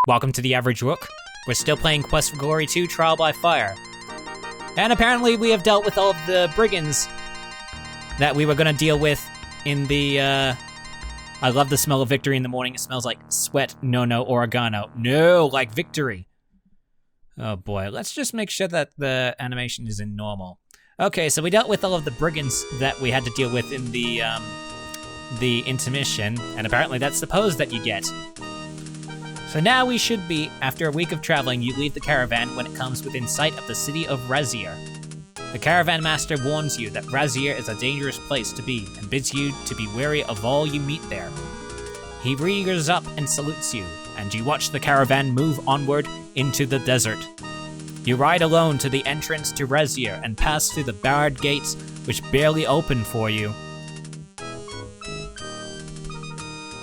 Welcome to the Average Rook. We're still playing Quest for Glory 2 Trial by Fire. And apparently we have dealt with all of the brigands that we were gonna deal with in the, I love the smell of victory in the morning. It smells like sweat, no, oregano. No, like victory. Oh boy, let's just make sure that the animation is in normal. Okay, so we dealt with all of the brigands that we had to deal with in the intermission, and apparently that's the pose that you get. So now we should be, after a week of traveling, you leave the caravan when it comes within sight of the city of Raseir. The caravan master warns you that Raseir is a dangerous place to be and bids you to be wary of all you meet there. He rears up and salutes you, and you watch the caravan move onward into the desert. You ride alone to the entrance to Raseir and pass through the barred gates which barely open for you.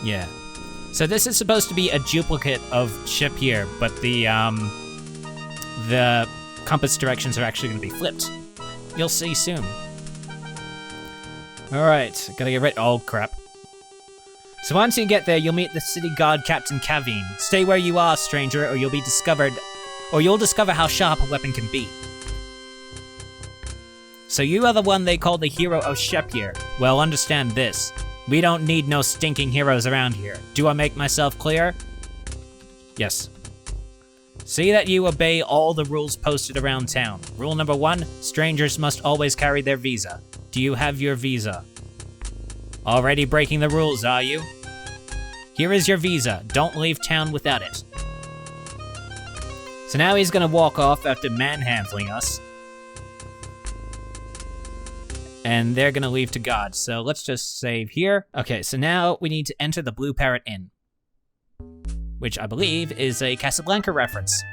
Yeah. So this is supposed to be a duplicate of Shapir, but the compass directions are actually going to be flipped. You'll see soon. Alright, gotta get rid- oh crap. So once you get there, you'll meet the city guard Captain Kaveen. Stay where you are, stranger, or you'll discover how sharp a weapon can be. So you are the one they call the hero of Shapir. Well, understand this. We don't need no stinking heroes around here. Do I make myself clear? Yes. See that you obey all the rules posted around town. Rule number 1, strangers must always carry their visa. Do you have your visa? Already breaking the rules, are you? Here is your visa. Don't leave town without it. So now he's gonna walk off after manhandling us. And they're gonna leave to God, so let's just save here. Okay, so now we need to enter the Blue Parrot Inn, which I believe is a Casablanca reference.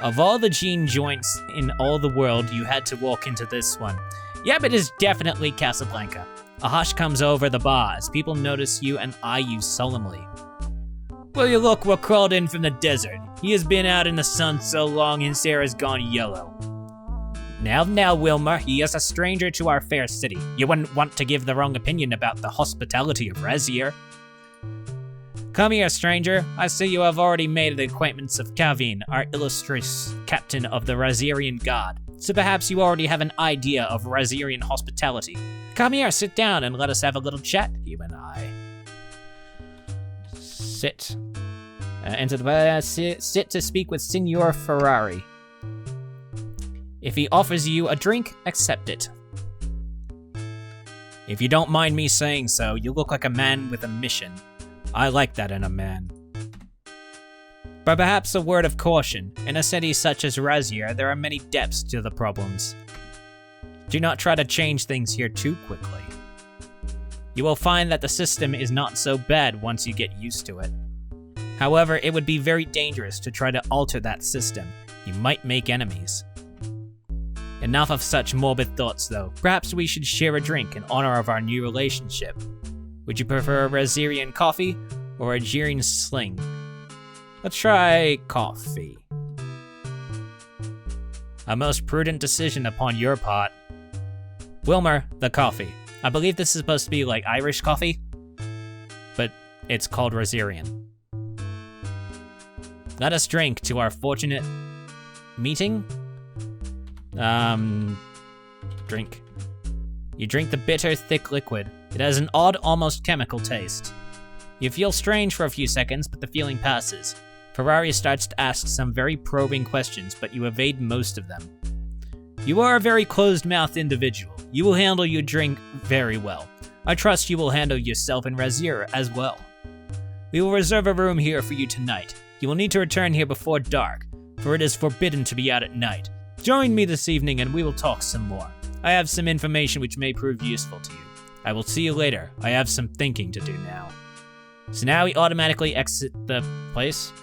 Of all the gene joints in all the world, you had to walk into this one. Yep, it is definitely Casablanca. A hush comes over the bar as people notice you and eye you solemnly. Will you look what crawled in from the desert? He has been out in the sun so long his hair has gone yellow. Now, Wilmer, he is a stranger to our fair city. You wouldn't want to give the wrong opinion about the hospitality of Raseir. Come here, stranger. I see you have already made the acquaintance of Kaveen, our illustrious captain of the Raseirian Guard. So perhaps you already have an idea of Raseirian hospitality. Come here, sit down, and let us have a little chat, you and I. Sit. Enter the bar. Sit to speak with Signor Ferrari. If he offers you a drink, accept it. If you don't mind me saying so, you look like a man with a mission. I like that in a man. But perhaps a word of caution. In a city such as Raseir, there are many depths to the problems. Do not try to change things here too quickly. You will find that the system is not so bad once you get used to it. However, it would be very dangerous to try to alter that system. You might make enemies. Enough of such morbid thoughts, though. Perhaps we should share a drink in honor of our new relationship. Would you prefer a Raseirian coffee or a Jiren sling? Let's try coffee. A most prudent decision upon your part. Wilmer, the coffee. I believe this is supposed to be like Irish coffee, but it's called Raseirian. Let us drink to our fortunate meeting. Drink. You drink the bitter, thick liquid. It has an odd, almost chemical taste. You feel strange for a few seconds, but the feeling passes. Ferrari starts to ask some very probing questions, but you evade most of them. You are a very closed-mouthed individual. You will handle your drink very well. I trust you will handle yourself in Raseir as well. We will reserve a room here for you tonight. You will need to return here before dark, for it is forbidden to be out at night. Join me this evening and we will talk some more. I have some information which may prove useful to you. I will see you later. I have some thinking to do now. So now we automatically exit the place.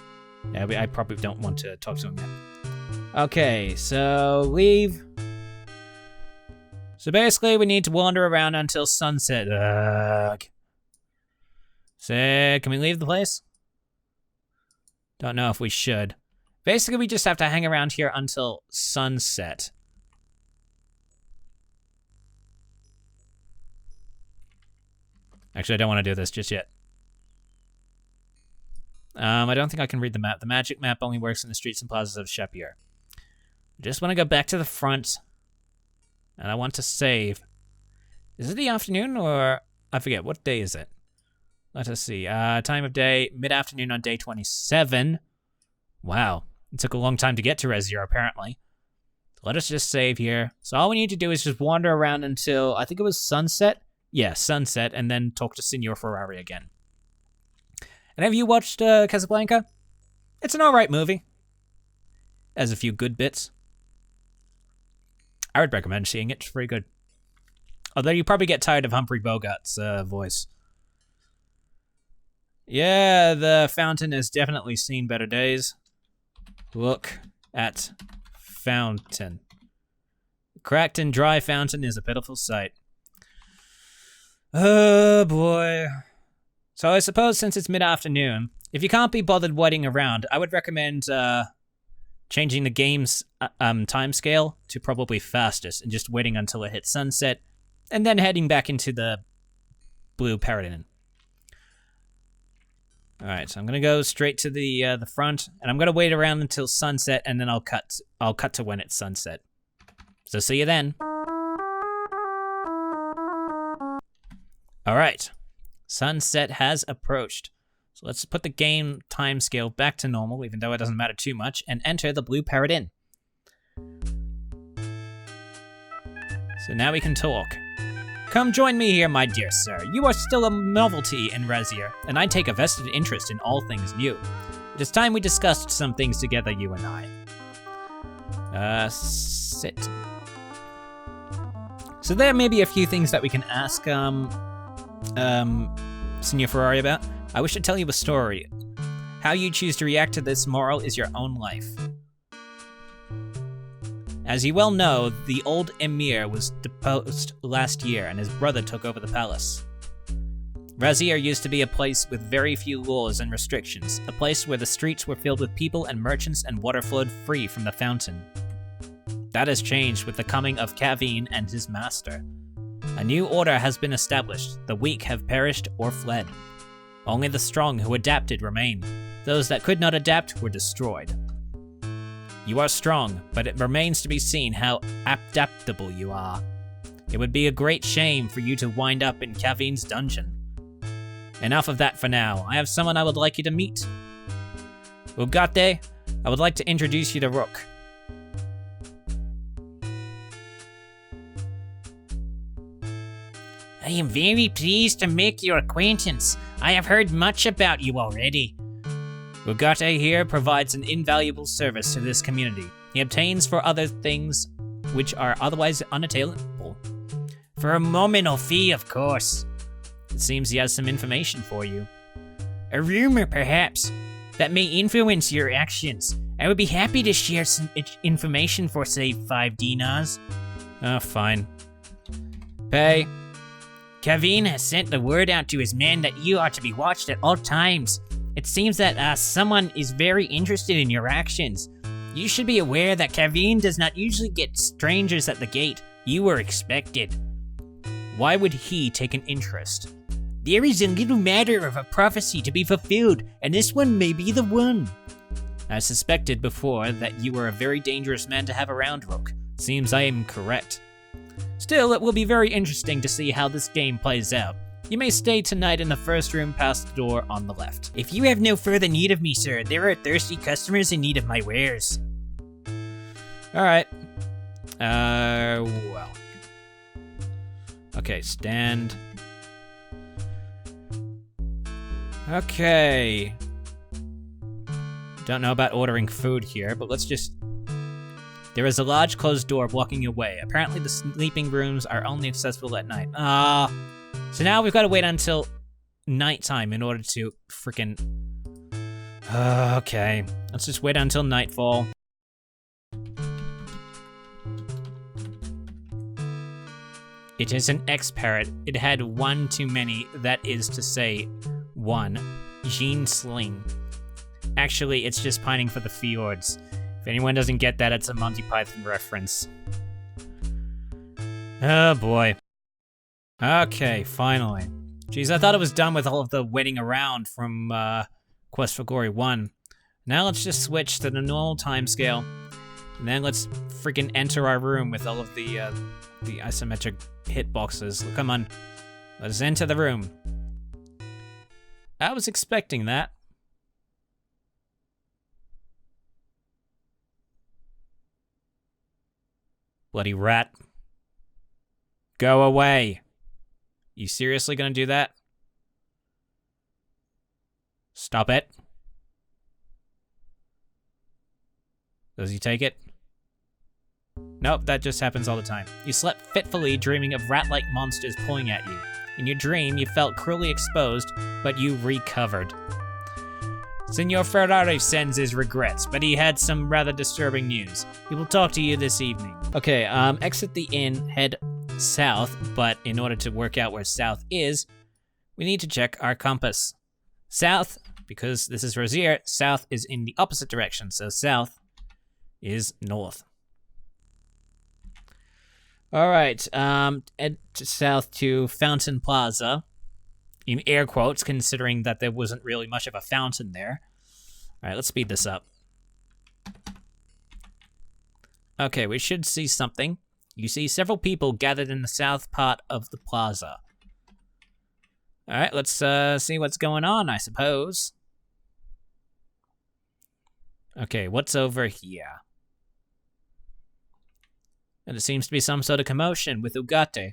Yeah, I probably don't want to talk to him yet. Okay, so leave. So basically we need to wander around until sunset. So can we leave the place? Don't know if we should. Basically, we just have to hang around here until sunset. Actually, I don't want to do this just yet. I don't think I can read the map. The magic map only works in the streets and plazas of Shapier. I just want to go back to the front, and I want to save. Is it the afternoon, or I forget, what day is it? Let us see. Time of day, mid-afternoon on day 27. Wow, it took a long time to get to Raseir, apparently. Let us just save here. So all we need to do is just wander around until, I think it was sunset? Yeah, sunset, and then talk to Senor Ferrari again. And have you watched Casablanca? It's an alright movie. Has a few good bits. I would recommend seeing it. It's very good. Although you probably get tired of Humphrey Bogart's voice. Yeah, the fountain has definitely seen better days. Look at fountain. Cracked and dry fountain is a pitiful sight. Oh boy. So I suppose since it's mid-afternoon, if you can't be bothered waiting around, I would recommend changing the game's time scale to probably fastest and just waiting until it hits sunset, and then heading back into the blue Paradin. All right, so I'm gonna go straight to the front, and I'm gonna wait around until sunset, and then I'll cut to when it's sunset. So see you then. All right, sunset has approached. So let's put the game timescale back to normal, even though it doesn't matter too much, and enter the blue Paradin. So now we can talk. Come join me here, my dear sir. You are still a novelty in Raseir, and I take a vested interest in all things new. It is time we discussed some things together, you and I. Sit. So there may be a few things that we can ask, Senor Ferrari about. I wish to tell you a story. How you choose to react to this moral is your own life. As you well know, the old emir was deposed last year and his brother took over the palace. Raseir used to be a place with very few laws and restrictions, a place where the streets were filled with people and merchants and water flowed free from the fountain. That has changed with the coming of Kaveen and his master. A new order has been established, the weak have perished or fled. Only the strong who adapted remain. Those that could not adapt were destroyed. You are strong, but it remains to be seen how adaptable you are. It would be a great shame for you to wind up in Kaveen's dungeon. Enough of that for now. I have someone I would like you to meet. Ugate, I would like to introduce you to Rook. I am very pleased to make your acquaintance. I have heard much about you already. Ugate here provides an invaluable service to this community. He obtains for other things which are otherwise unattainable. For a nominal fee, of course. It seems he has some information for you. A rumor, perhaps, that may influence your actions. I would be happy to share some information for, say, 5 dinars. Oh, fine. Pay. Kaveen has sent the word out to his men that you are to be watched at all times. It seems that someone is very interested in your actions. You should be aware that Kaveen does not usually get strangers at the gate. You were expected. Why would he take an interest? There is a little matter of a prophecy to be fulfilled, and this one may be the one. I suspected before that you were a very dangerous man to have around, Rook. Seems I am correct. Still, it will be very interesting to see how this game plays out. You may stay tonight in the first room past the door on the left. If you have no further need of me, sir, there are thirsty customers in need of my wares. Alright. Well. Okay, stand. Okay. Don't know about ordering food here, but let's just... There is a large closed door blocking your way. Apparently the sleeping rooms are only accessible at night. So now we've got to wait until nighttime in order to freaking... Okay. Let's just wait until nightfall. It is an X-Parrot. It had one too many, that is to say, one. Jean Sling. Actually, it's just pining for the fjords. If anyone doesn't get that, it's a Monty Python reference. Oh boy. Okay, finally. Jeez, I thought it was done with all of the waiting around from Quest for Glory 1. Now let's just switch to the normal timescale. And then let's freaking enter our room with all of the isometric hitboxes. Come on. Let's enter the room. I was expecting that. Bloody rat. Go away. You seriously gonna do that? Stop it. Does he take it? Nope, that just happens all the time. You slept fitfully, dreaming of rat-like monsters pulling at you. In your dream, you felt cruelly exposed, but you recovered. Senor Ferrari sends his regrets, but he had some rather disturbing news. He will talk to you this evening. Okay, exit the inn, head south, but in order to work out where south is, we need to check our compass. South, because this is Raseir, south is in the opposite direction, so south is north. All right, head south to Fountain Plaza, in air quotes, considering that there wasn't really much of a fountain there. All right, let's speed this up. Okay, we should see something. You see several people gathered in the south part of the plaza. All right, let's see what's going on, I suppose. Okay, what's over here? And it seems to be some sort of commotion with Ugarte.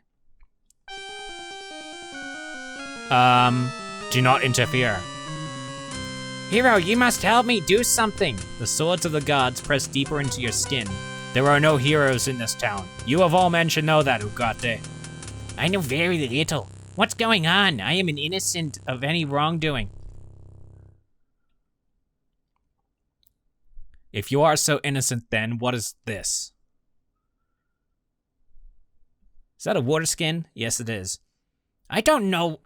Do not interfere. Hero, you must help me do something. The swords of the gods press deeper into your skin. There are no heroes in this town. You of all men should know that, Ugarte. I know very little. What's going on? I am an innocent of any wrongdoing. If you are so innocent, then what is this? Is that a water skin? Yes, it is. I don't know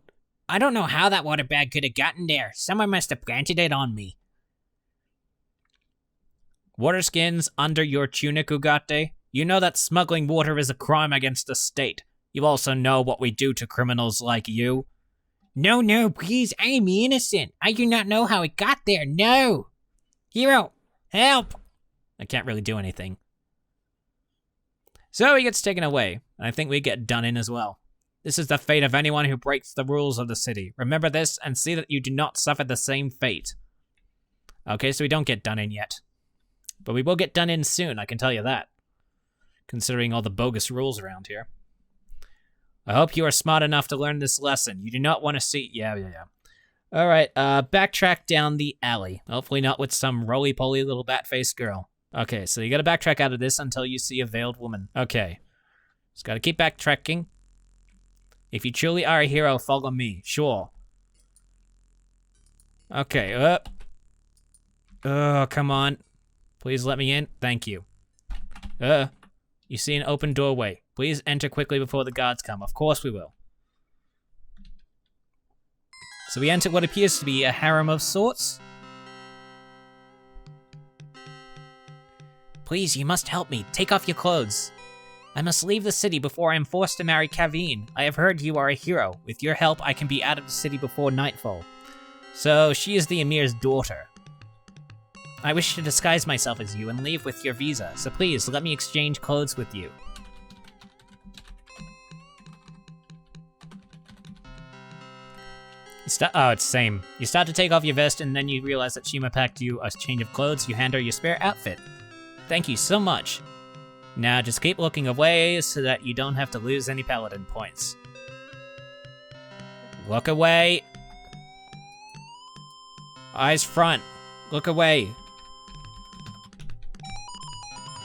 how that water bag could have gotten there. Someone must have planted it on me. Water skins under your tunic, Ugarte? You know that smuggling water is a crime against the state. You also know what we do to criminals like you. No, please, I am innocent. I do not know how it got there, no. Hero, help! I can't really do anything. So he gets taken away, and I think we get done in as well. This is the fate of anyone who breaks the rules of the city. Remember this, and see that you do not suffer the same fate. Okay, so we don't get done in yet. But we will get done in soon, I can tell you that. Considering all the bogus rules around here. I hope you are smart enough to learn this lesson. You do not want to see... Yeah. Alright, backtrack down the alley. Hopefully not with some roly-poly little bat-faced girl. Okay, so you gotta backtrack out of this until you see a veiled woman. Okay. Just gotta keep backtracking. If you truly are a hero, follow me. Sure. Okay, oh, come on. Please let me in. Thank you. You see an open doorway. Please enter quickly before the guards come. Of course we will. So we enter what appears to be a harem of sorts. Please, you must help me. Take off your clothes. I must leave the city before I am forced to marry Kaveen. I have heard you are a hero. With your help, I can be out of the city before nightfall. So, she is the Emir's daughter. I wish to disguise myself as you and leave with your visa, so please, let me exchange clothes with you. Oh, it's the same. You start to take off your vest, and then you realize that Shima packed you a change of clothes. You hand her your spare outfit. Thank you so much. Now just keep looking away so that you don't have to lose any paladin points. Look away. Eyes front. Look away.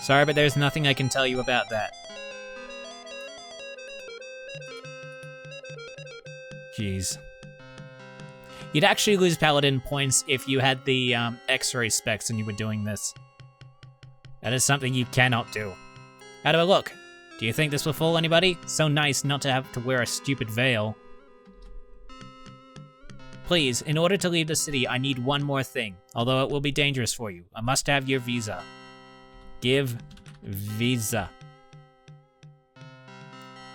Sorry, but there's nothing I can tell you about that. Jeez. You'd actually lose paladin points if you had the X-ray specs and you were doing this. That is something you cannot do. How do I look? Do you think this will fool anybody? So nice not to have to wear a stupid veil. Please, in order to leave the city, I need one more thing. Although it will be dangerous for you. I must have your visa. Give visa.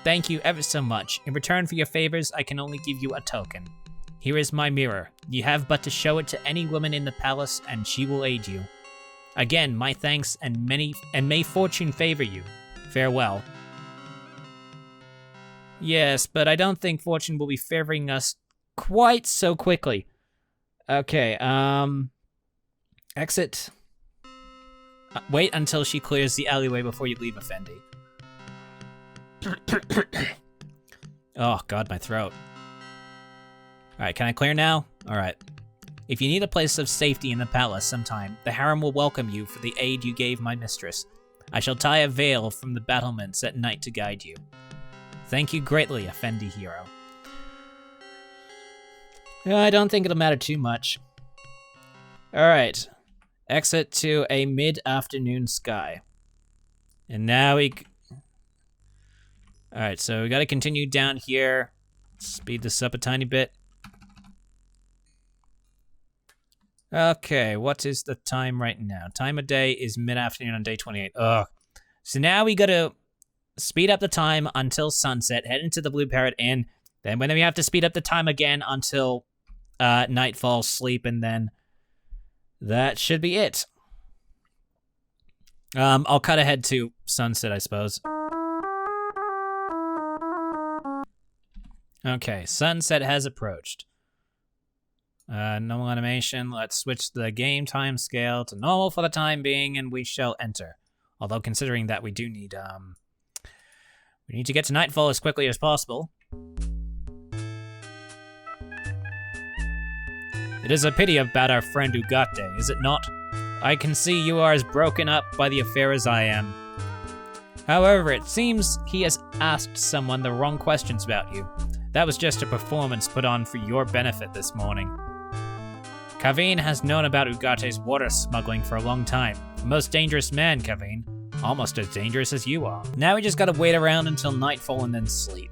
Thank you ever so much. In return for your favors, I can only give you a token. Here is my mirror. You have but to show it to any woman in the palace, and she will aid you. Again, my thanks, and may fortune favor you. Farewell. Yes, but I don't think fortune will be favoring us quite so quickly. Okay, exit. Wait until she clears the alleyway before you leave, Effendi. Oh, God, my throat. Alright, can I clear now? Alright. If you need a place of safety in the palace sometime, the harem will welcome you for the aid you gave my mistress. I shall tie a veil from the battlements at night to guide you. Thank you greatly, Effendi hero. I don't think it'll matter too much. Alright. Exit to a mid-afternoon sky. And now we... Alright, so we gotta continue down here. Speed this up a tiny bit. Okay, what is the time right now? Time of day is mid-afternoon on day 28. Ugh. So now we gotta speed up the time until sunset, head into the Blue Parrot Inn, then we have to speed up the time again until nightfall, sleep, and then that should be it. I'll cut ahead to sunset, I suppose. Okay, sunset has approached. Normal animation. Let's switch the game time scale to normal for the time being, and we shall enter. Although, considering that we do need, we need to get to nightfall as quickly as possible. It is a pity about our friend Ugarte, is it not? I can see you are as broken up by the affair as I am. However, it seems he has asked someone the wrong questions about you. That was just a performance put on for your benefit this morning. Kaveen has known about Ugate's water smuggling for a long time. The most dangerous man, Kaveen. Almost as dangerous as you are. Now we just gotta wait around until nightfall and then sleep.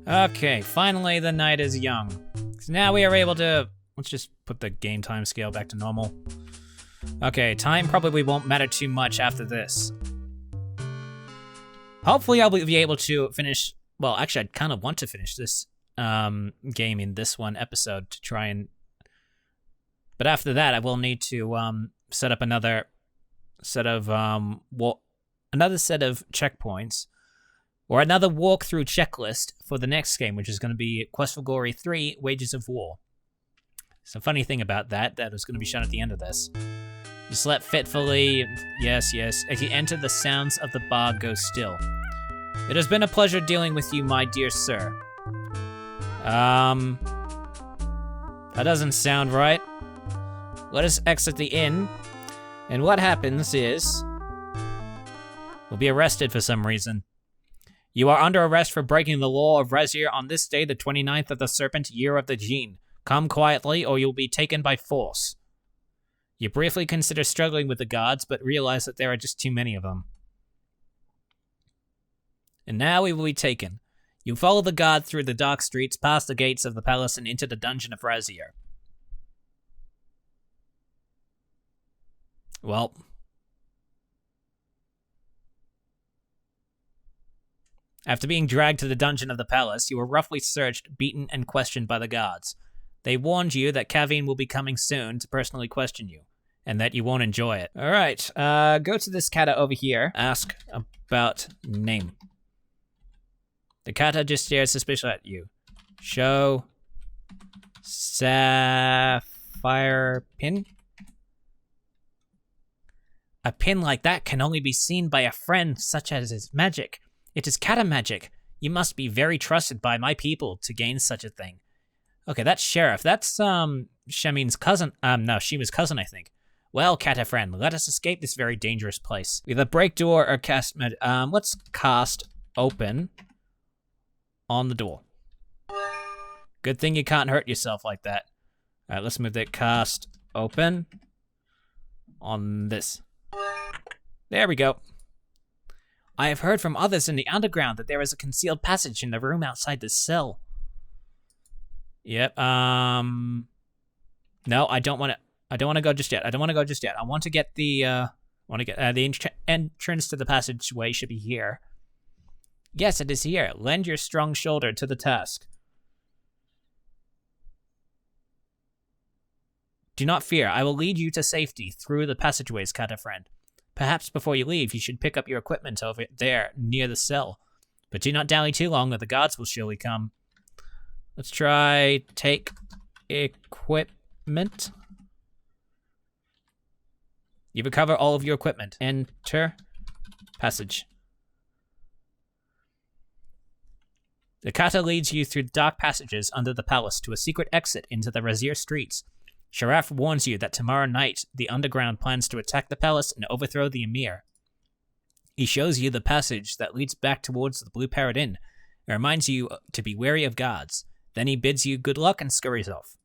Okay, finally the night is young. So now we are able to... Let's just put the game time scale back to normal. Okay, time probably won't matter too much after this. Hopefully I'll be able to finish... Well, actually, I kind of want to finish this game in this one episode to try and... But after that, I will need to set up another set of checkpoints, or another walkthrough checklist for the next game, which is going to be Quest for Glory 3: Wages of War. So funny thing about that is going to be shown at the end of this. You slept fitfully, yes, as you enter the sounds of the bar go still. It has been a pleasure dealing with you, my dear sir. That doesn't sound right. Let us exit the inn, and what happens is... we'll be arrested for some reason. You are under arrest for breaking the law of Raseir on this day, the 29th of the Serpent, year of the Jinn. Come quietly, or you'll be taken by force. You briefly consider struggling with the guards, but realize that there are just too many of them. And now we will be taken. You follow the guard through the dark streets, past the gates of the palace, and into the dungeon of Raseir. Well... After being dragged to the dungeon of the palace, you were roughly searched, beaten, and questioned by the guards. They warned you that Kaveen will be coming soon to personally question you, and that you won't enjoy it. Alright, go to this kata over here. Ask about name. The kata just stares suspiciously at you. Show sapphire pin? A pin like that can only be seen by a friend such as his magic. It is kata magic. You must be very trusted by my people to gain such a thing. Okay, that's Sheriff. That's, Shamin's cousin. No, Shima's cousin, I think. Well, kata friend, let us escape this very dangerous place. Either break door or cast let's cast open on the door. Good thing you can't hurt yourself like that. Alright, let's move that cast open on this. There we go. I have heard from others in the underground that there is a concealed passage in the room outside this cell. Yep, no, I don't want to go just yet. I want to get the, the entrance to the passageway should be here. Yes, it is here. Lend your strong shoulder to the task. Do not fear. I will lead you to safety through the passageways, Kata friend. Perhaps before you leave, you should pick up your equipment over there near the cell. But do not dally too long or the gods will surely come. Let's try take equipment. You recover all of your equipment. Enter passage. The kata leads you through dark passages under the palace to a secret exit into the Raseir streets. Sharaf warns you that tomorrow night the underground plans to attack the palace and overthrow the emir. He shows you the passage that leads back towards the Blue Parrot Inn and reminds you to be wary of guards. Then he bids you good luck and scurries off.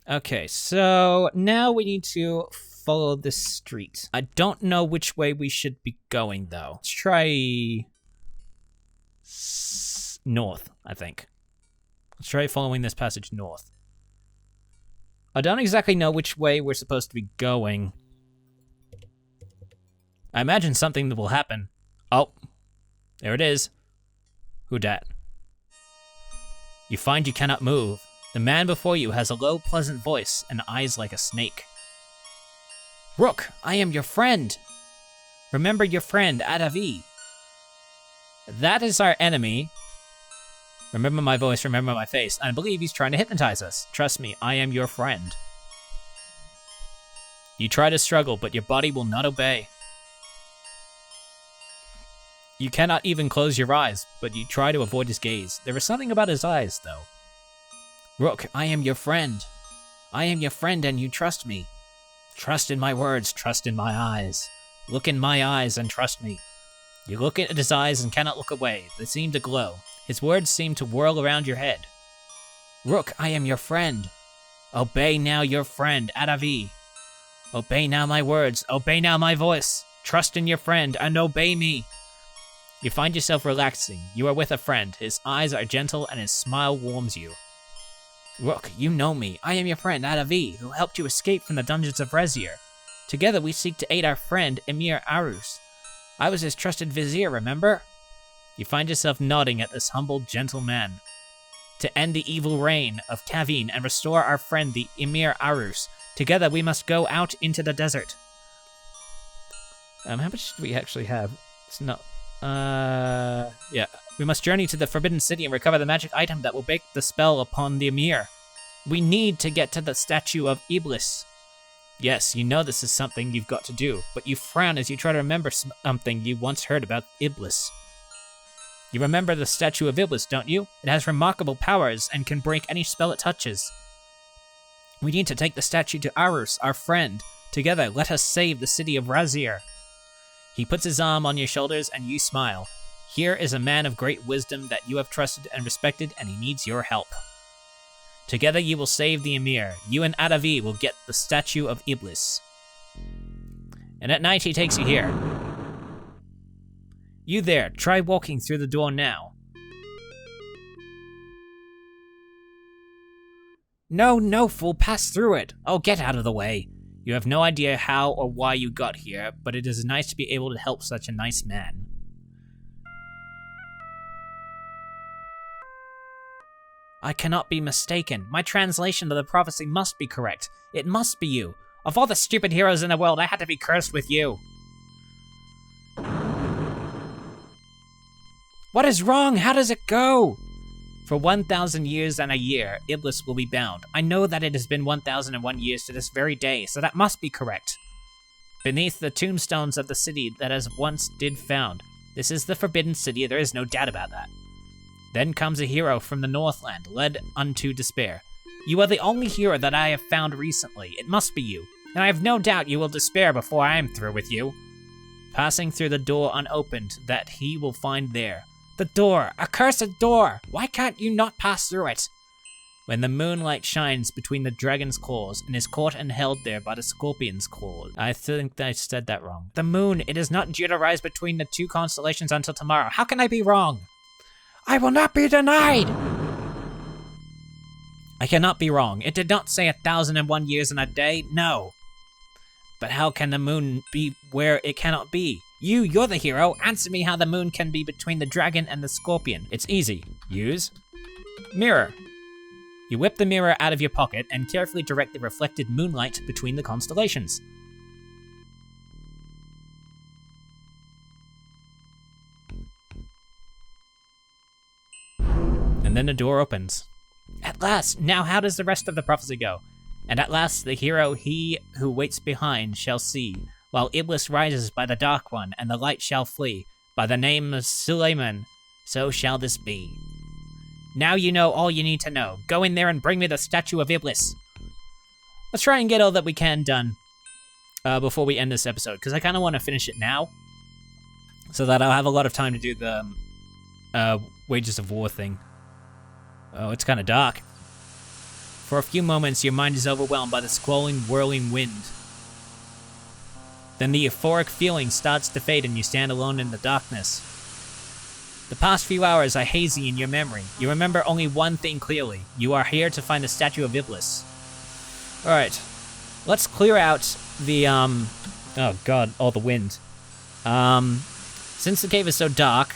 Okay, so now we need to follow this street. I don't know which way we should be going, though. Let's try north, I think. Let's try following this passage north. I don't exactly know which way we're supposed to be going. I imagine something will happen. Oh, there it is. Who dat? You find you cannot move. The man before you has a low, pleasant voice and eyes like a snake. Rook, I am your friend. Remember your friend, Adavi. That is our enemy. Remember my voice, remember my face. I believe he's trying to hypnotize us. Trust me, I am your friend. You try to struggle, but your body will not obey. You cannot even close your eyes, but you try to avoid his gaze. There is something about his eyes, though. Rook, I am your friend. I am your friend and you trust me. Trust in my words, trust in my eyes. Look in my eyes and trust me. You look at his eyes and cannot look away. They seem to glow. His words seem to whirl around your head. Rook, I am your friend. Obey now your friend, Adavi. Obey now my words. Obey now my voice. Trust in your friend and obey me. You find yourself relaxing. You are with a friend. His eyes are gentle and his smile warms you. Rook, you know me. I am your friend, Adavi, who helped you escape from the dungeons of Raseir. Together we seek to aid our friend, Emir Arus. I was his trusted vizier, remember? You find yourself nodding at this humble, gentle man. To end the evil reign of Kaveen and restore our friend, the Emir Arus. Together we must go out into the desert. How much do we actually have? It's not... yeah. We must journey to the Forbidden City and recover the magic item that will break the spell upon the Emir. We need to get to the statue of Iblis. Yes, you know this is something you've got to do, but you frown as you try to remember something you once heard about Iblis. You remember the statue of Iblis, don't you? It has remarkable powers and can break any spell it touches. We need to take the statue to Arus, our friend. Together, let us save the city of Raseir. He puts his arm on your shoulders and you smile. Here is a man of great wisdom that you have trusted and respected, and he needs your help. Together you will save the Emir. You and Adavi will get the statue of Iblis. And at night he takes you here. You there, try walking through the door now. No, fool, pass through it. Oh, get out of the way. You have no idea how or why you got here, but it is nice to be able to help such a nice man. I cannot be mistaken. My translation of the prophecy must be correct. It must be you. Of all the stupid heroes in the world, I had to be cursed with you. What is wrong? How does it go? For 1,000 years and a year, Iblis will be bound. I know that it has been 1,001 years to this very day, so that must be correct. Beneath the tombstones of the city that as once did found. This is the Forbidden City, there is no doubt about that. Then comes a hero from the Northland, led unto despair. You are the only hero that I have found recently. It must be you, and I have no doubt you will despair before I am through with you. Passing through the door unopened that he will find there. The door! Accursed door! Why can't you not pass through it? When the moonlight shines between the dragon's claws and is caught and held there by the scorpion's claws. I think I said that wrong. The moon, it is not due to rise between the two constellations until tomorrow. How can I be wrong? I will not be denied! I cannot be wrong. It did not say 1,001 years and a day, no. But how can the moon be where it cannot be? You're the hero. Answer me how the moon can be between the dragon and the scorpion. It's easy. Use mirror. You whip the mirror out of your pocket and carefully direct the reflected moonlight between the constellations. And then the door opens. At last! Now how does the rest of the prophecy go? And at last the hero he who waits behind shall see, while Iblis rises by the dark one, and the light shall flee. By the name of Suleiman, so shall this be. Now you know all you need to know. Go in there and bring me the statue of Iblis. Let's try and get all that we can done before we end this episode, because I kind of want to finish it now, so that I'll have a lot of time to do the Wages of War thing. Oh, it's kind of dark. For a few moments, your mind is overwhelmed by the squalling, whirling wind. Then the euphoric feeling starts to fade and you stand alone in the darkness. The past few hours are hazy in your memory. You remember only one thing clearly. You are here to find the statue of Iblis. Alright. Let's clear out the, oh god, all the wind. Since the cave is so dark,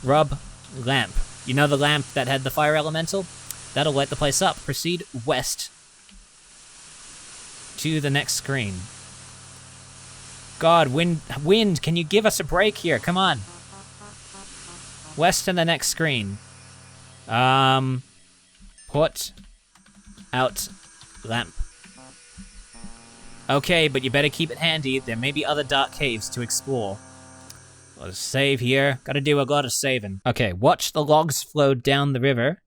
rub lamp. You know the lamp that had the fire elemental? That'll light the place up. Proceed west to the next screen. God, wind, can you give us a break here? Come on. West to the next screen. Put out lamp. Okay, but you better keep it handy. There may be other dark caves to explore. Let's save here. Gotta do a lot of saving. Okay, watch the logs flow down the river.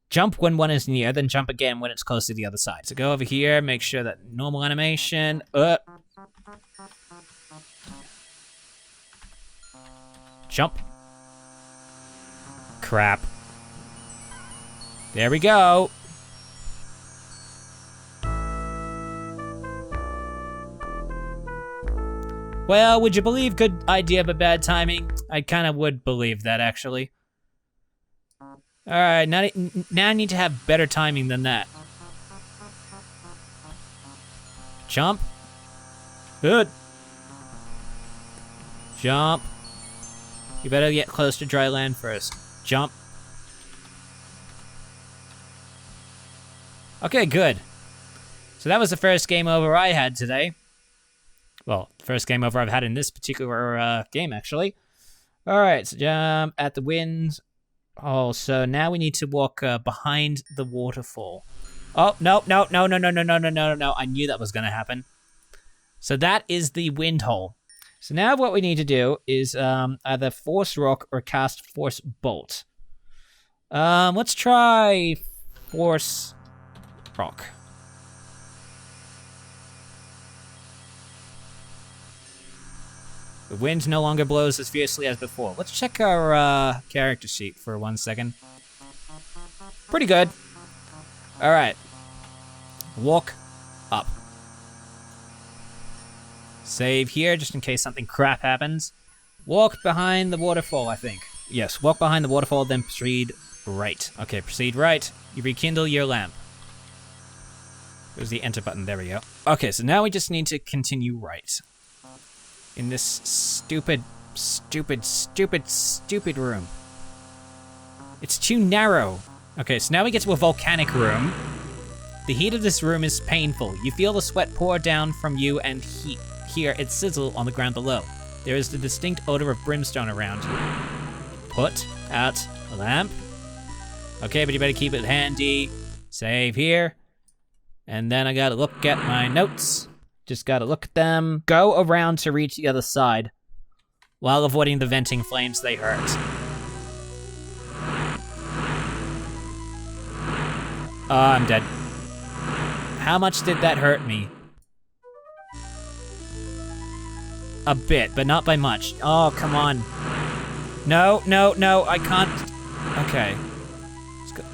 Jump when one is near, then jump again when it's close to the other side. So go over here, make sure that normal animation. Jump. Crap. There we go. Well, would you believe good idea but bad timing? I kind of would believe that, actually. Alright, now I need to have better timing than that. Jump. Good. Jump. You better get close to dry land first. Jump. Okay, good. So that was the first game over I had today. Well, first game over I've had in this particular game, actually. Alright, so jump at the wind. Oh, so now we need to walk behind the waterfall. Oh, no. I knew that was going to happen. So that is the wind hole. So now what we need to do is either force rock or cast force bolt. Let's try force rock. The wind no longer blows as fiercely as before. Let's check our character sheet for 1 second. Pretty good. All right. Walk up. Save here just in case something crap happens. Walk behind the waterfall, I think. Yes, walk behind the waterfall, then proceed right. Okay, proceed right. You rekindle your lamp. There's the enter button, there we go. Okay, so now we just need to continue right. In this stupid room. It's too narrow. Okay, so now we get to a volcanic room. The heat of this room is painful. You feel the sweat pour down from you and hear it sizzle on the ground below. There is the distinct odor of brimstone around. Put out a lamp. Okay, but you better keep it handy. Save here. And then I gotta look at my notes. Just gotta look at them. Go around to reach the other side, while avoiding the venting flames they hurt. Oh, I'm dead. How much did that hurt me? A bit, but not by much. Oh, come on. No, I can't. Okay. Let's go.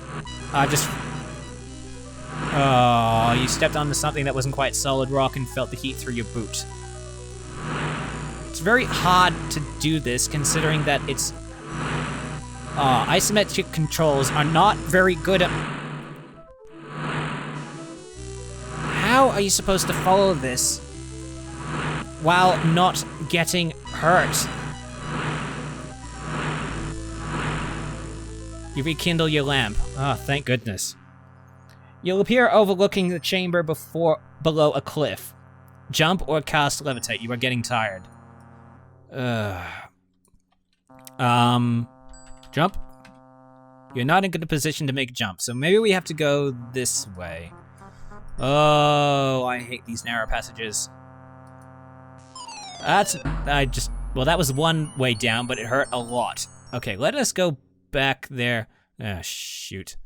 Oh, you stepped onto something that wasn't quite solid rock and felt the heat through your boot. It's very hard to do this, considering that it's... isometric controls are not very good at... How are you supposed to follow this while not getting hurt. You rekindle your lamp. Ah, thank goodness. You'll appear overlooking the chamber below a cliff. Jump or cast levitate. You are getting tired. Jump? You're not in good position to make a jump, so maybe we have to go this way. Oh, I hate these narrow passages. Well, that was one way down, but it hurt a lot. Okay, let us go back there. Ah, shoot.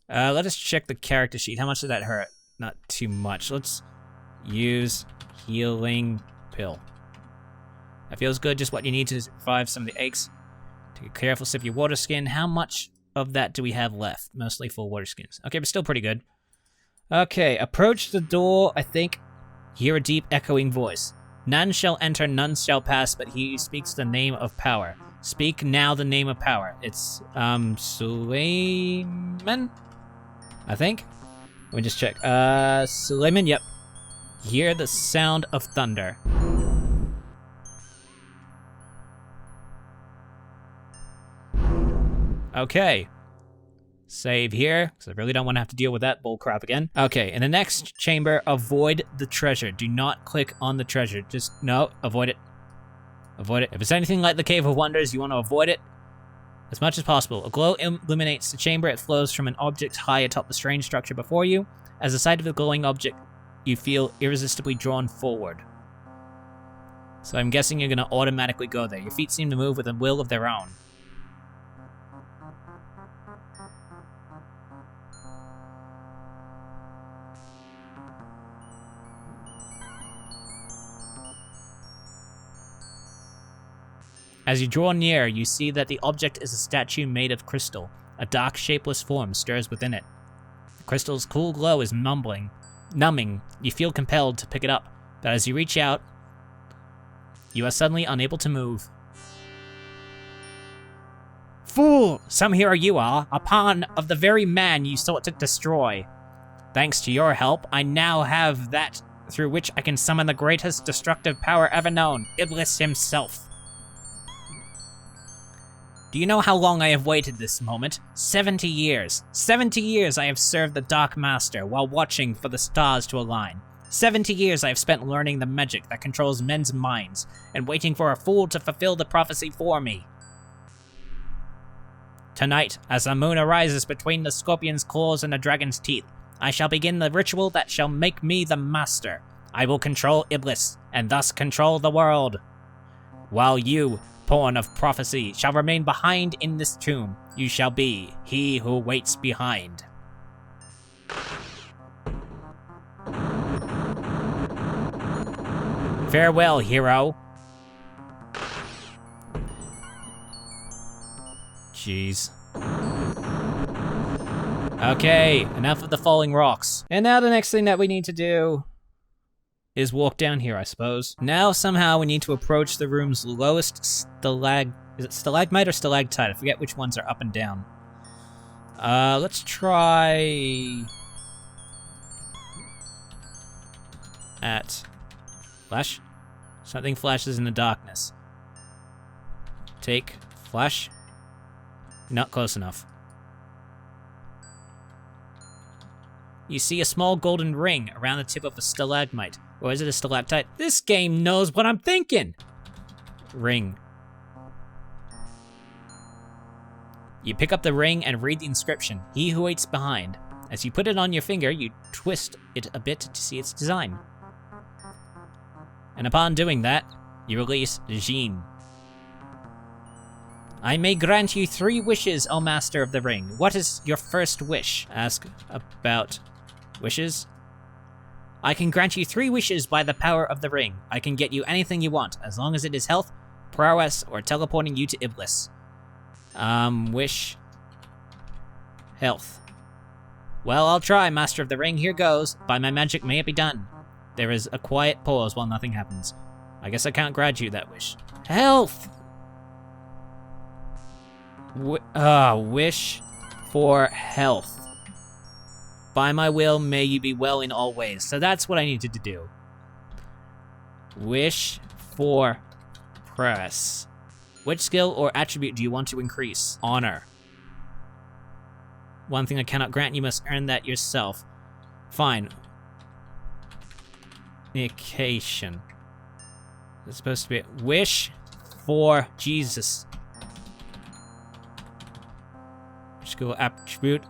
Let us check the character sheet. How much did that hurt? Not too much. Let's use healing pill. That feels good, just what you need to survive some of the aches. Take a careful sip of your water skin. How much of that do we have left? Mostly full water skins. Okay, but still pretty good. Okay, approach the door, I think. Hear a deep echoing voice. None shall enter, none shall pass, but he speaks the name of power. Speak now the name of power. It's, Suleiman? I think? Let me just check. Suleiman, yep. Hear the sound of thunder. Okay. Save here, because I really don't want to have to deal with that bullcrap again. Okay, in the next chamber, avoid the treasure. Do not click on the treasure. Just, no, avoid it. Avoid it. If it's anything like the Cave of Wonders, you want to avoid it as much as possible. A glow illuminates the chamber. It flows from an object high atop the strange structure before you. As the sight of the glowing object, you feel irresistibly drawn forward. So I'm guessing you're going to automatically go there. Your feet seem to move with a will of their own. As you draw near, you see that the object is a statue made of crystal. A dark, shapeless form stirs within it. The crystal's cool glow is numbing. You feel compelled to pick it up, but as you reach out, you are suddenly unable to move. Fool! Some hero you are, a pawn of the very man you sought to destroy. Thanks to your help, I now have that through which I can summon the greatest destructive power ever known, Iblis himself. Do you know how long I have waited this moment? 70 years. 70 years I have served the Dark Master while watching for the stars to align. 70 years I have spent learning the magic that controls men's minds, and waiting for a fool to fulfill the prophecy for me. Tonight, as the moon arises between the scorpion's claws and the dragon's teeth, I shall begin the ritual that shall make me the master. I will control Iblis, and thus control the world. While you, pawn of prophecy, shall remain behind in this tomb, you shall be he who waits behind. Farewell, hero. Jeez. Okay, enough of the falling rocks. And now the next thing that we need to do is walk down here, I suppose. Now somehow we need to approach the room's lowest is it stalagmite or stalactite? I forget which ones are up and down. Let's try at flash. Something flashes in the darkness. Take flash. Not close enough. You see a small golden ring around the tip of a stalagmite. Or is it a stalactite? This game knows what I'm thinking! Ring. You pick up the ring and read the inscription, He who waits behind. As you put it on your finger, you twist it a bit to see its design. And upon doing that, you release Jean. I may grant you 3 wishes, O Master of the Ring. What is your first wish? Ask about wishes. I can grant you 3 wishes by the power of the ring. I can get you anything you want, as long as it is health, prowess, or teleporting you to Iblis. Wish. Health. Well, I'll try, Master of the Ring. Here goes. By my magic, may it be done. There is a quiet pause while nothing happens. I guess I can't grant you that wish. Health! Wish for health. By my will, may you be well in all ways. So that's what I needed to do. Wish for press. Which skill or attribute do you want to increase? Honor. One thing I cannot grant, you must earn that yourself. Fine. Vacation. It's supposed to be wish for Jesus. Skill attribute.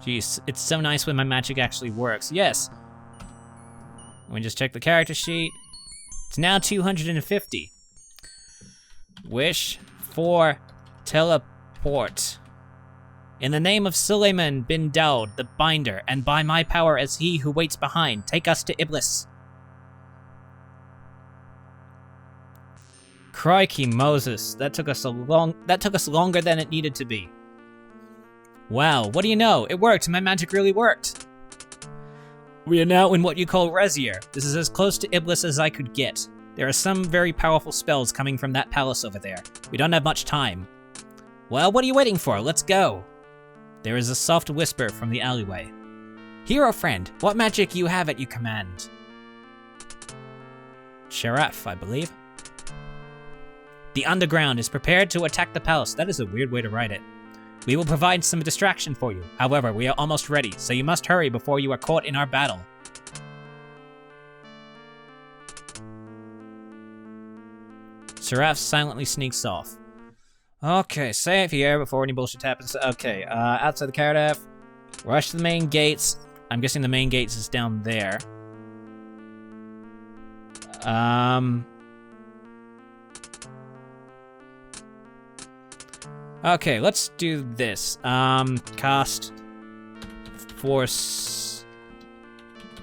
Jeez, it's so nice when my magic actually works. Yes. Let me just check the character sheet. It's now 250. Wish for teleport. In the name of Suleiman bin Daud, the Binder, and by my power as he who waits behind, take us to Iblis. Crikey Moses, that took us longer than it needed to be. Wow, what do you know? It worked, my magic really worked. We are now in what you call Raseir. This is as close to Iblis as I could get. There are some very powerful spells coming from that palace over there. We don't have much time. Well, what are you waiting for? Let's go. There is a soft whisper from the alleyway. Hero friend, what magic you have at your command? Sheriff, I believe. The underground is prepared to attack the palace. That is a weird way to write it. We will provide some distraction for you. However, we are almost ready, so you must hurry before you are caught in our battle. Seraph silently sneaks off. Okay, safe here before any bullshit happens. Okay, outside the caravan. Rush to the main gates. I'm guessing the main gates is down there. Okay, let's do this. Cast Force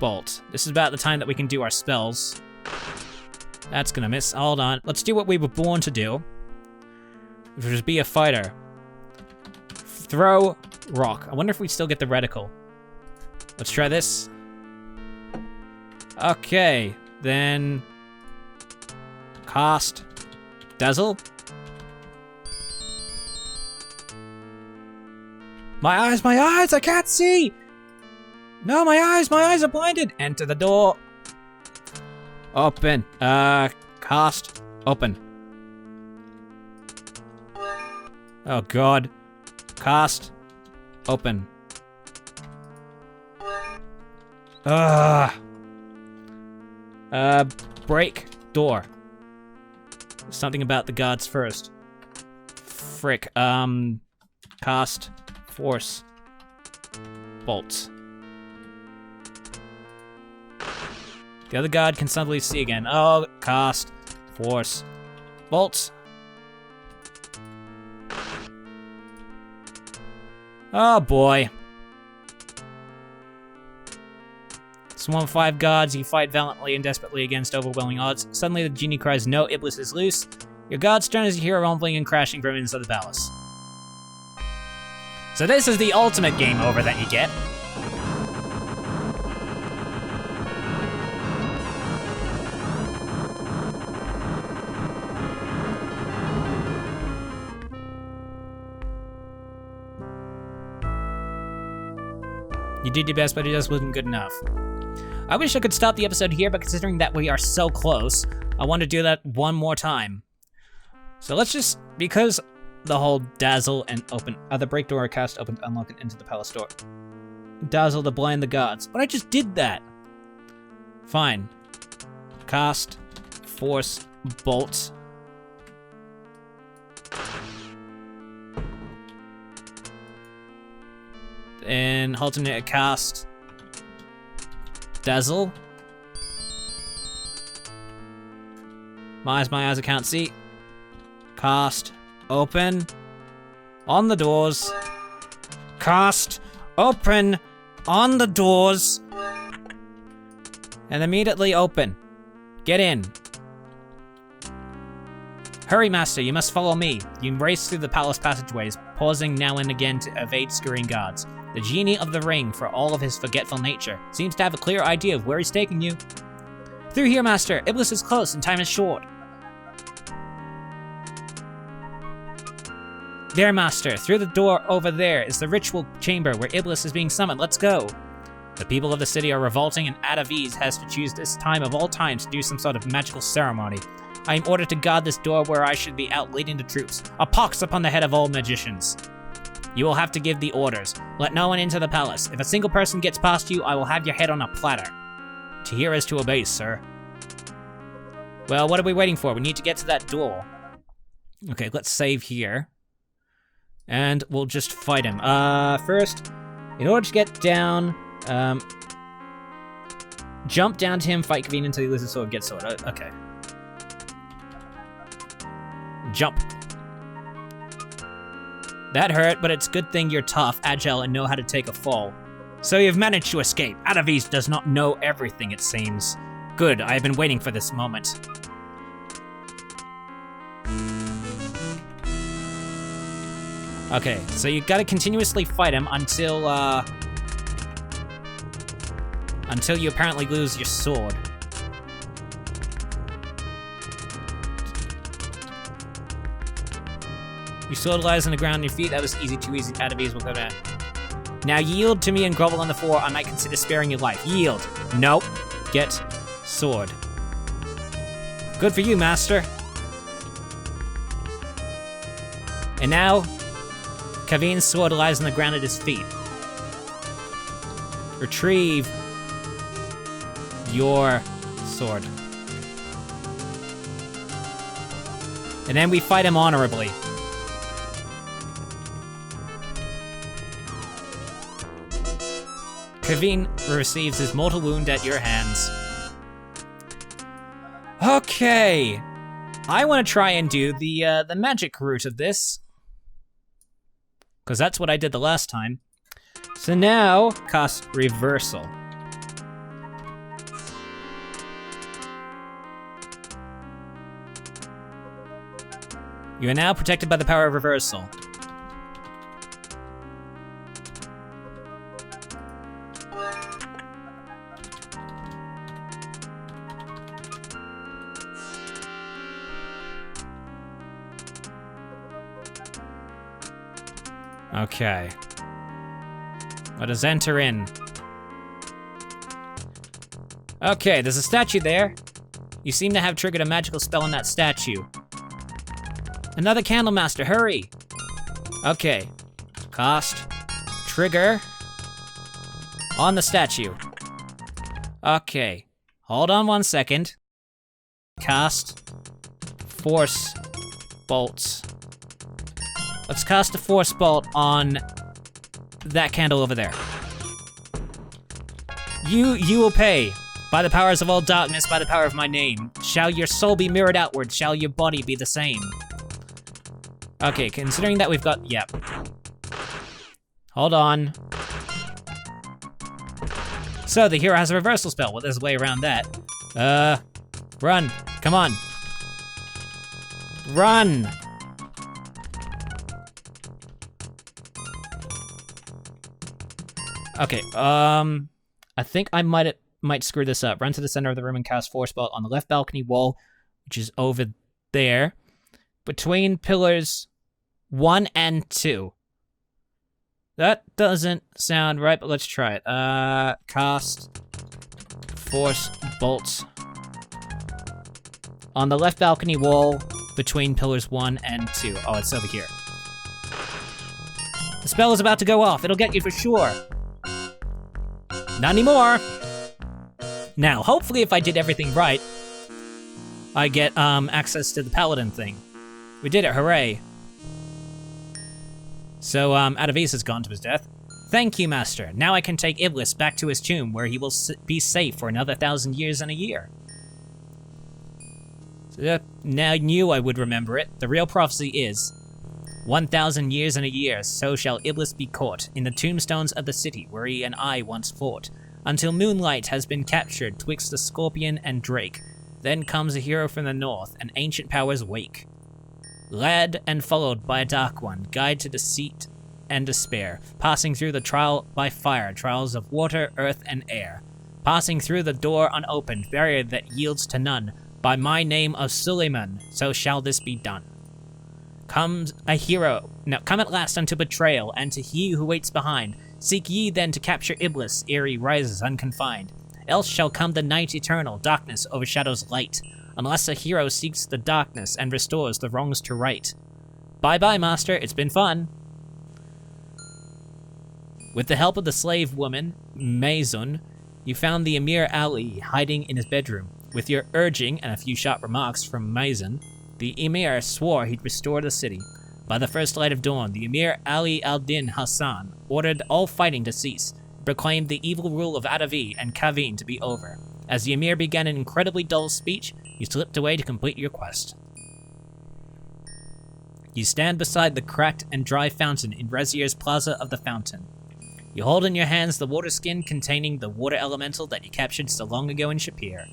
Bolt. This is about the time that we can do our spells. That's gonna miss. Hold on. Let's do what we were born to do, which is be a fighter. Throw rock. I wonder if we still get the reticle. Let's try this. Okay, then cast Dazzle. My eyes, I can't see! No, my eyes are blinded! Enter the door. Open. Cast. Open. Oh god. Cast. Open. Break door. Something about the gods first. Frick. Cast. Force Bolt. The other god can suddenly see again. Oh, cast Force Bolt. Oh boy. It's one of 5 gods. You fight valiantly and desperately against overwhelming odds. Suddenly the genie cries, "No, Iblis is loose." Your god's turn as you hear a rumbling and crashing from inside the palace. So this is the ultimate game over that you get. You did your best, but it just wasn't good enough. I wish I could stop the episode here, but considering that we are so close, I want to do that one more time. So let's just, because the whole dazzle and open, the break door cast open to unlock and into the palace door. Dazzle to blind the gods. But I just did that. Fine. Cast Force Bolt. And alternate cast Dazzle. My eyes, I can't see. Cast Open on the doors. Cast Open on the doors. And immediately open. Get in. Hurry, master, you must follow me. You race through the palace passageways, pausing now and again to evade scurrying guards. The genie of the ring, for all of his forgetful nature, seems to have a clear idea of where he's taking you. Through here, master. Iblis is close and time is short. There, Master. Through the door over there is the ritual chamber where Iblis is being summoned. Let's go. The people of the city are revolting, and Ataviz has to choose this time of all times to do some sort of magical ceremony. I am ordered to guard this door where I should be out leading the troops. A pox upon the head of all magicians. You will have to give the orders. Let no one into the palace. If a single person gets past you, I will have your head on a platter. To hear is to obey, sir. Well, what are we waiting for? We need to get to that door. Okay, let's save here. And we'll just fight him. First, in order to get down, jump down to him, fight Kaveen until he loses sword, get sword. Okay. Jump. That hurt, but it's a good thing you're tough, agile, and know how to take a fall. So you've managed to escape. Ataviz does not know everything, it seems. Good, I have been waiting for this moment. Okay, so you gotta continuously fight him until you apparently lose your sword. Your sword lies on the ground on your feet. That was easy, too easy. Ataviz will go down. Now yield to me and grovel on the floor. I might consider sparing your life. Yield. Nope. Get sword. Good for you, master. And now, Kaveen's sword lies on the ground at his feet. Retrieve your sword. And then we fight him honorably. Kaveen receives his mortal wound at your hands. Okay. I want to try and do the magic route of this. Because that's what I did the last time. So now, cast Reversal. You are now protected by the power of Reversal. Okay. Let us enter in. Okay, there's a statue there. You seem to have triggered a magical spell on that statue. Another Candlemaster, hurry! Okay. Cast. Trigger. On the statue. Okay. Hold on 1 second. Cast. Force. Bolts. Let's cast a force bolt on that candle over there. You will pay. By the powers of all darkness, by the power of my name. Shall your soul be mirrored outward? Shall your body be the same? Okay, considering that we've got... Yep. Hold on. So, the hero has a reversal spell. Well, there's a way around that. Run. Come on. Run! Okay, I think I might screw this up. Run to the center of the room and cast Force Bolt on the left balcony wall, which is over there, between pillars 1 and 2. That doesn't sound right, but let's try it. Cast Force Bolt on the left balcony wall, between pillars 1 and 2. Oh, it's over here. The spell is about to go off. It'll get you for sure. Not anymore. Now, hopefully if I did everything right, I get access to the paladin thing. We did it, hooray. So, Ataviz has gone to his death. Thank you, Master. Now I can take Iblis back to his tomb, where he will be safe for another 1,000 years and a year. So, now I knew I would remember it. The real prophecy is, 1,000 years and a year, so shall Iblis be caught in the tombstones of the city where he and I once fought, until moonlight has been captured twixt the scorpion and drake. Then comes a hero from the north, and ancient powers wake. Led and followed by a dark one, guide to deceit and despair, passing through the trial by fire, trials of water, earth, and air. Passing through the door unopened, barrier that yields to none, by my name of Suleiman, so shall this be done. Comes a hero. Now come at last unto betrayal, and to he who waits behind. Seek ye then to capture Iblis, ere he rises unconfined. Else shall come the night eternal, darkness overshadows light, unless a hero seeks the darkness and restores the wrongs to right. Bye-bye, master, it's been fun. With the help of the slave woman, Maison, you found the Emir Ali hiding in his bedroom. With your urging and a few sharp remarks from Maison, the Emir swore he'd restore the city. By the first light of dawn, the Emir Ali al-Din Hassan ordered all fighting to cease, proclaimed the evil rule of Adavi and Kavin to be over. As the Emir began an incredibly dull speech, you slipped away to complete your quest. You stand beside the cracked and dry fountain in Raseir's Plaza of the Fountain. You hold in your hands the water skin containing the water elemental that you captured so long ago in Shapir.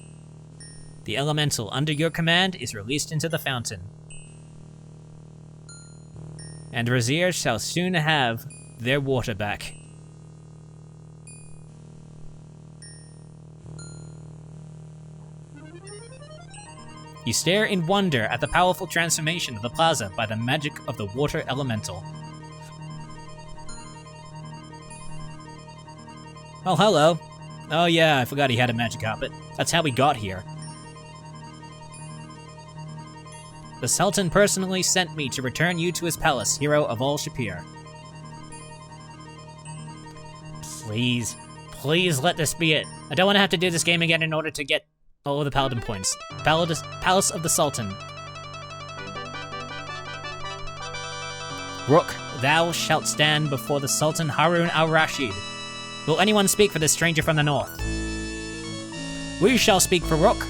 The elemental under your command is released into the fountain. And Raseir shall soon have their water back. You stare in wonder at the powerful transformation of the plaza by the magic of the water elemental. Oh, hello. Oh yeah, I forgot he had a magic carpet. That's how we got here. The Sultan personally sent me to return you to his palace, hero of all Shapir. Please let this be it. I don't want to have to do this game again in order to get all of the Paladin points. Palace of the Sultan. Rook, thou shalt stand before the Sultan Harun al-Rashid. Will anyone speak for this stranger from the north? We shall speak for Rook.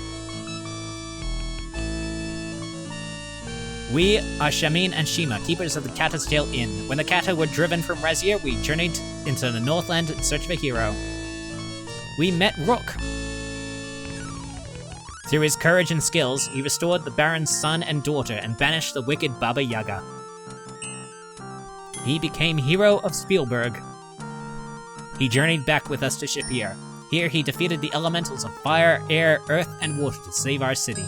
We are Shamin and Shima, keepers of the Kata's Tail Inn. When the Kata were driven from Raseir, we journeyed into the Northland in search of a hero. We met Rook. Through his courage and skills, he restored the Baron's son and daughter and banished the wicked Baba Yaga. He became hero of Spielberg. He journeyed back with us to Shapir. Here he defeated the elementals of fire, air, earth, and water to save our city.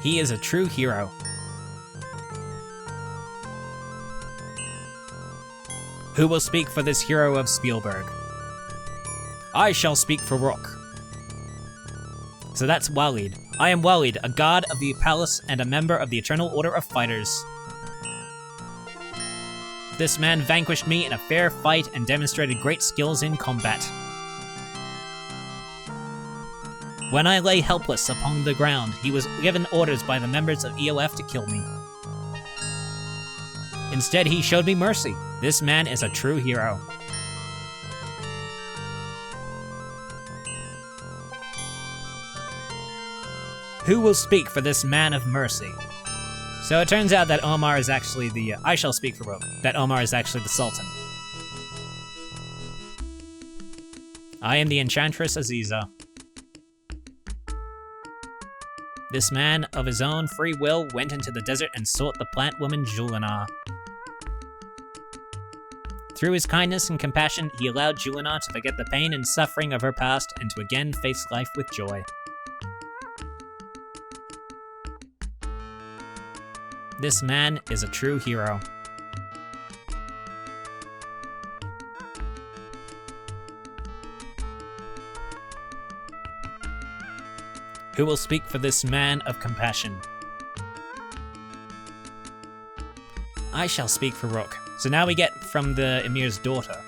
He is a true hero. Who will speak for this hero of Spielberg? I shall speak for Rook. So that's Walid. I am Walid, a god of the palace and a member of the Eternal Order of Fighters. This man vanquished me in a fair fight and demonstrated great skills in combat. When I lay helpless upon the ground, he was given orders by the members of EOF to kill me. Instead, he showed me mercy. This man is a true hero. Who will speak for this man of mercy? So it turns out that Omar is actually the... I shall speak for Rook. That Omar is actually the Sultan. I am the Enchantress Aziza. This man, of his own free will, went into the desert and sought the plant woman Julina. Through his kindness and compassion, he allowed Julina to forget the pain and suffering of her past and to again face life with joy. This man is a true hero. Who will speak for this man of compassion? I shall speak for Rook. So now we get from the Emir's daughter.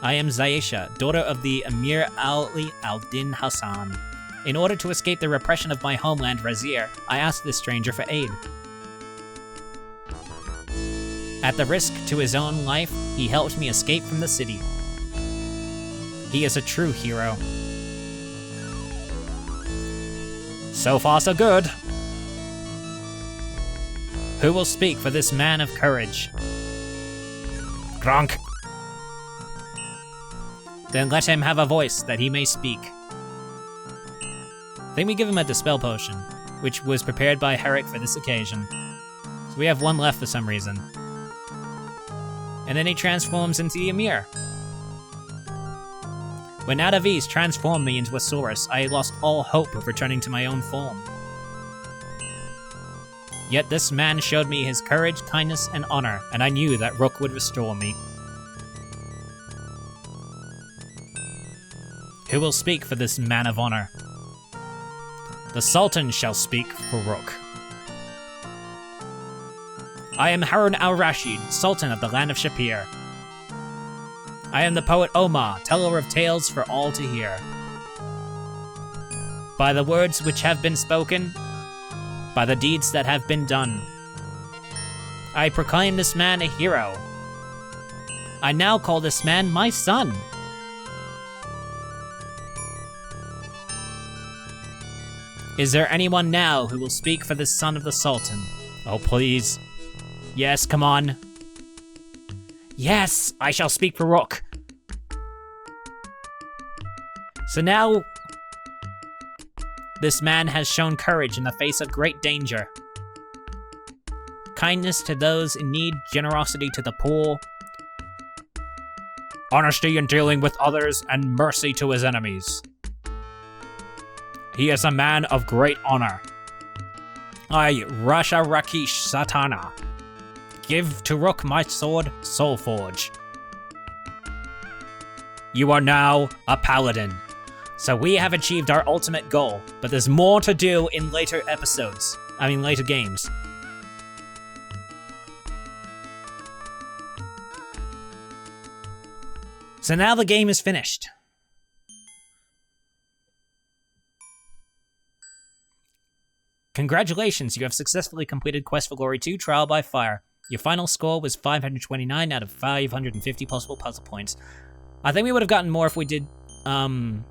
I am Zaisha, daughter of the Emir Ali al-Din Hassan. In order to escape the repression of my homeland, Raseir, I asked this stranger for aid. At the risk to his own life, he helped me escape from the city. He is a true hero. So far, so good. Who will speak for this man of courage? Gronk. Then let him have a voice that he may speak. Then we give him a Dispel Potion, which was prepared by Herrick for this occasion. So we have one left for some reason. And then he transforms into the Emir. When Adavis transformed me into a Saurus, I lost all hope of returning to my own form. Yet this man showed me his courage, kindness, and honor, and I knew that Rook would restore me. Who will speak for this man of honor? The Sultan shall speak for Rook. I am Harun al-Rashid, Sultan of the land of Shapir. I am the poet Omar, teller of tales for all to hear. By the words which have been spoken, by the deeds that have been done, I proclaim this man a hero. I now call this man my son. Is there anyone now who will speak for the son of the Sultan? Oh, please. Yes, come on. Yes, I shall speak for Rook. So now, this man has shown courage in the face of great danger. Kindness to those in need, generosity to the poor, honesty in dealing with others, and mercy to his enemies. He is a man of great honor. I, Rasha Rakesh Satana, give to Rook my sword, Soulforge. You are now a paladin. So we have achieved our ultimate goal, but there's more to do in later episodes. Later games. So now the game is finished. Congratulations, you have successfully completed Quest for Glory 2 Trial by Fire. Your final score was 529 out of 550 possible puzzle points. I think we would have gotten more if we did, some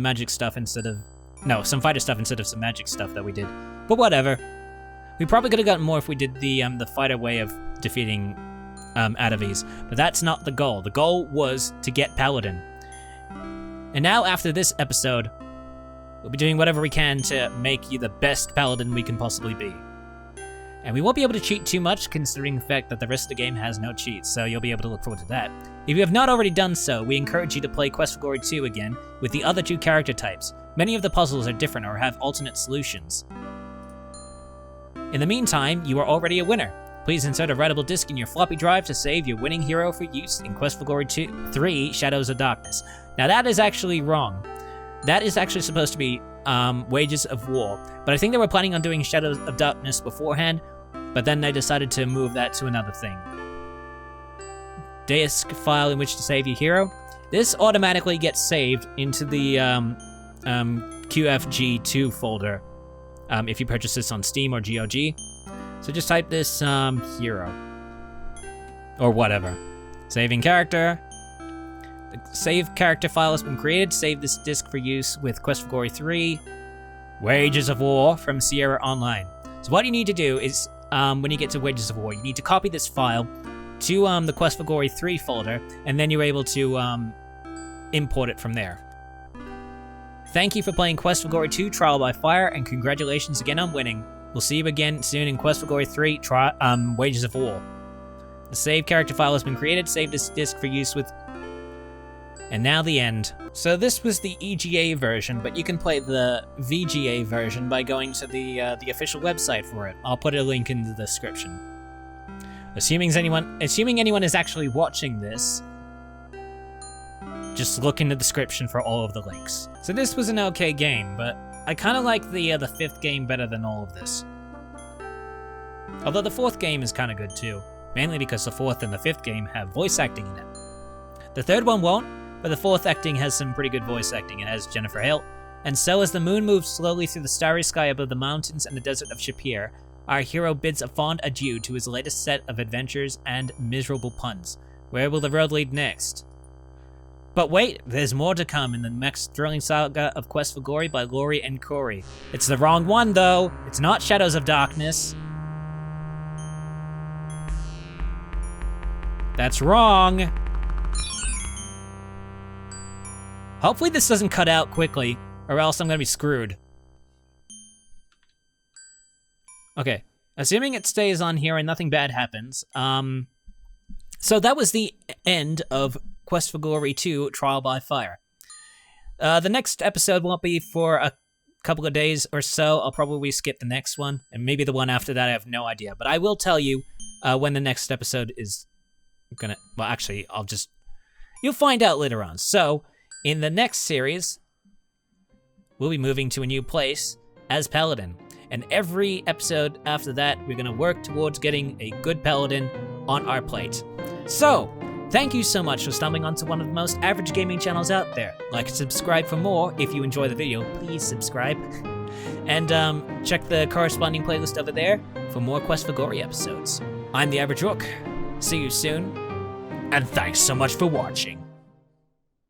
magic stuff instead of... No, some fighter stuff instead of some magic stuff that we did. But whatever. We probably could have gotten more if we did the fighter way of defeating, Adavis. But that's not the goal. The goal was to get Paladin. And now, after this episode, we'll be doing whatever we can to make you the best Paladin we can possibly be. And we won't be able to cheat too much, considering the fact that the rest of the game has no cheats, so you'll be able to look forward to that. If you have not already done so, we encourage you to play Quest for Glory 2 again with the other two character types. Many of the puzzles are different or have alternate solutions. In the meantime, you are already a winner. Please insert a writable disk in your floppy drive to save your winning hero for use in Quest for Glory 3 Shadows of Darkness. Now that is actually wrong. That is actually supposed to be Wages of War, but I think they were planning on doing Shadows of Darkness beforehand, but then they decided to move that to another thing. Disk file in which to save your hero. This automatically gets saved into the QFG2 folder if you purchase this on Steam or GOG. So just type this hero or whatever. Saving character. The save character file has been created. Save this disk for use with Quest for Glory 3, Wages of War from Sierra Online. So what you need to do is, when you get to Wages of War, you need to copy this file to the Quest for Glory 3 folder, and then you're able to import it from there. Thank you for playing Quest for Glory 2 Trial by Fire, and congratulations again on winning. We'll see you again soon in Quest for Glory 3 Wages of War. The save character file has been created. Save this disk for use with... And now the end. So this was the EGA version, but you can play the VGA version by going to the official website for it. I'll put a link in the description. Assuming anyone is actually watching this, just look in the description for all of the links. So this was an okay game, but I kind of like the fifth game better than all of this. Although the fourth game is kind of good too, mainly because the fourth and the fifth game have voice acting in it. The third one won't, but the fourth acting has some pretty good voice acting. It has Jennifer Hale. And so as the moon moves slowly through the starry sky above the mountains and the desert of Shapir, our hero bids a fond adieu to his latest set of adventures and miserable puns. Where will the road lead next? But wait, there's more to come in the next thrilling saga of Quest for Glory by Lori and Corey. It's the wrong one though. It's not Shadows of Darkness. That's wrong. Hopefully this doesn't cut out quickly, or else I'm gonna be screwed. Okay, assuming it stays on here and nothing bad happens, so that was the end of Quest for Glory 2 Trial by Fire. The next episode won't be for a couple of days or so. I'll probably skip the next one, and maybe the one after that, I have no idea. But I will tell you when the next episode is gonna... Well, actually, you'll find out later on. So, in the next series, we'll be moving to a new place as Paladin. And every episode after that, we're gonna work towards getting a good Paladin on our plate. So, thank you so much for stumbling onto one of the most average gaming channels out there. Like and subscribe for more. If you enjoy the video, please subscribe. And check the corresponding playlist over there for more Quest for Glory episodes. I'm the Average Rook. See you soon, and thanks so much for watching.